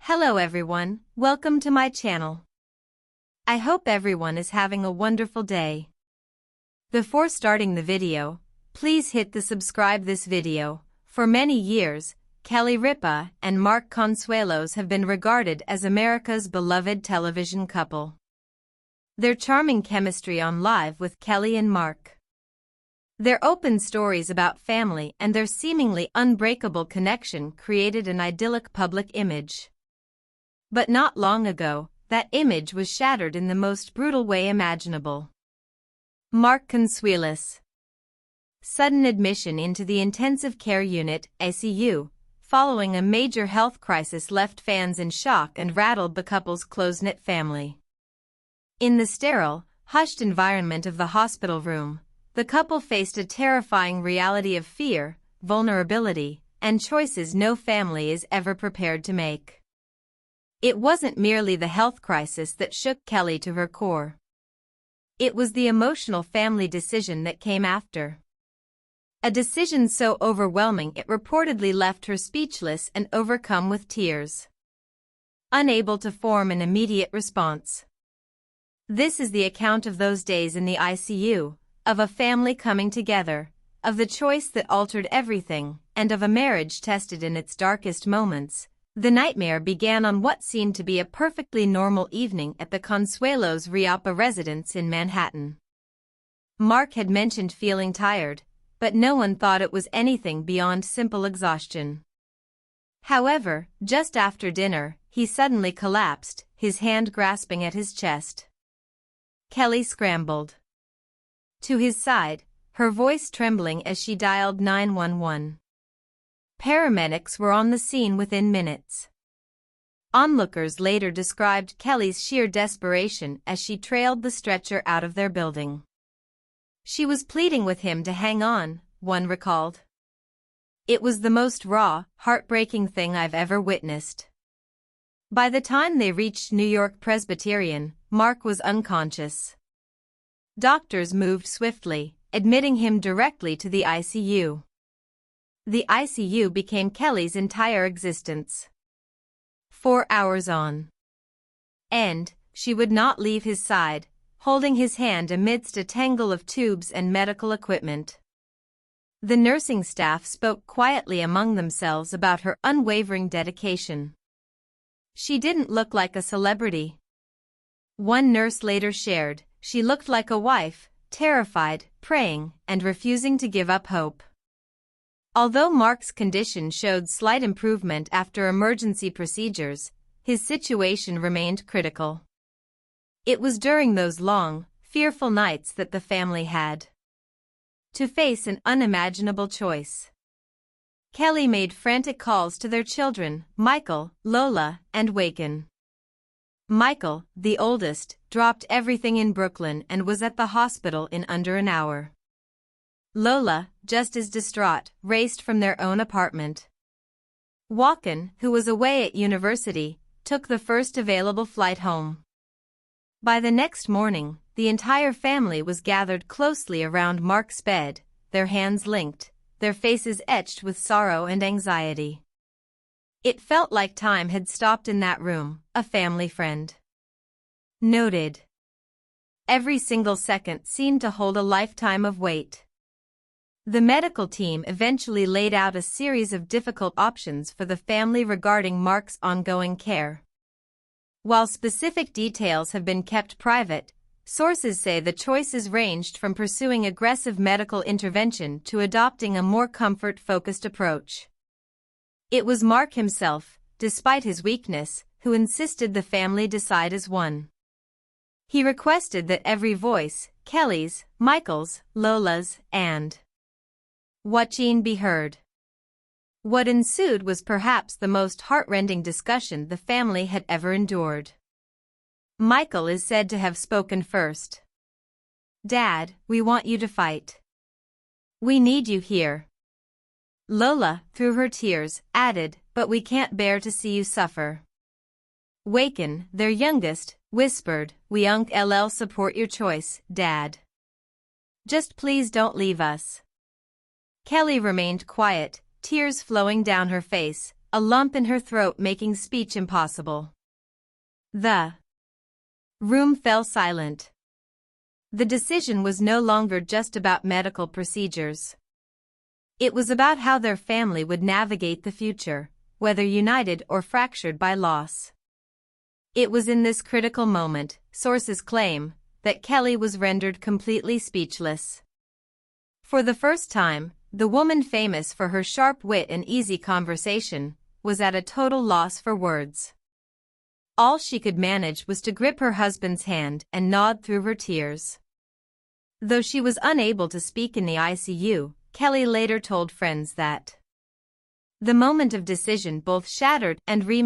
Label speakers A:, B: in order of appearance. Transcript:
A: Hello everyone, welcome to my channel. I hope everyone is having a wonderful day. Before starting the video, please hit the subscribe this video. For many years, Kelly Ripa and Mark Consuelos have been regarded as America's beloved television couple. Their charming chemistry on Live with Kelly and Mark, their open stories about family and their seemingly unbreakable connection created an idyllic public image. But not long ago, that image was shattered in the most brutal way imaginable. Mark Consuelos' sudden admission into the intensive care unit, ICU, following a major health crisis left fans in shock and rattled the couple's close-knit family. In the sterile, hushed environment of the hospital room, the couple faced a terrifying reality of fear, vulnerability, and choices no family is ever prepared to make. It wasn't merely the health crisis that shook Kelly to her core. It was the emotional family decision that came after. A decision so overwhelming it reportedly left her speechless and overcome with tears, unable to form an immediate response. This is the account of those days in the ICU, of a family coming together, of the choice that altered everything, and of a marriage tested in its darkest moments. The nightmare began on what seemed to be a perfectly normal evening at the Consuelos' Ripa residence in Manhattan. Mark had mentioned feeling tired, but no one thought it was anything beyond simple exhaustion. However, just after dinner, he suddenly collapsed, his hand grasping at his chest. Kelly scrambled to his side, her voice trembling as she dialed 911. Paramedics were on the scene within minutes. Onlookers later described Kelly's sheer desperation as she trailed the stretcher out of their building. She was pleading with him to hang on, one recalled. It was the most raw, heartbreaking thing I've ever witnessed. By the time they reached New York Presbyterian, Mark was unconscious. Doctors moved swiftly, admitting him directly to the ICU. The ICU became Kelly's entire existence. 4 hours on end, she would not leave his side, holding his hand amidst a tangle of tubes and medical equipment. The nursing staff spoke quietly among themselves about her unwavering dedication. She didn't look like a celebrity. One nurse later shared, she looked like a wife, terrified, praying, and refusing to give up hope. Although Mark's condition showed slight improvement after emergency procedures, his situation remained critical. It was during those long, fearful nights that the family had to face an unimaginable choice. Kelly made frantic calls to their children, Michael, Lola, and Waken. Michael, the oldest, dropped everything in Brooklyn and was at the hospital in under an hour. Lola, just as distraught, raced from their own apartment. Waken, who was away at university, took the first available flight home. By the next morning, the entire family was gathered closely around Mark's bed, their hands linked, their faces etched with sorrow and anxiety. It felt like time had stopped in that room, a family friend noted. Every single second seemed to hold a lifetime of weight. The medical team eventually laid out a series of difficult options for the family regarding Mark's ongoing care. While specific details have been kept private, sources say the choices ranged from pursuing aggressive medical intervention to adopting a more comfort-focused approach. It was Mark himself, despite his weakness, who insisted the family decide as one. He requested that every voice, Kelly's, Michael's, Lola's, and Waken be heard. What ensued was perhaps the most heartrending discussion the family had ever endured. Michael is said to have spoken first. "Dad, we want you to fight. We need you here." Lola, through her tears, added, "But we can't bear to see you suffer." Waken, their youngest, whispered, "We ll support your choice, Dad. Just please don't leave us." Kelly remained quiet, tears flowing down her face, a lump in her throat making speech impossible. The room fell silent. The decision was no longer just about medical procedures. It was about how their family would navigate the future, whether united or fractured by loss. It was in this critical moment, sources claim, that Kelly was rendered completely speechless. For the first time, the woman famous for her sharp wit and easy conversation was at a total loss for words. All she could manage was to grip her husband's hand and nod through her tears. Though she was unable to speak in the ICU, Kelly later told friends that the moment of decision both shattered and remade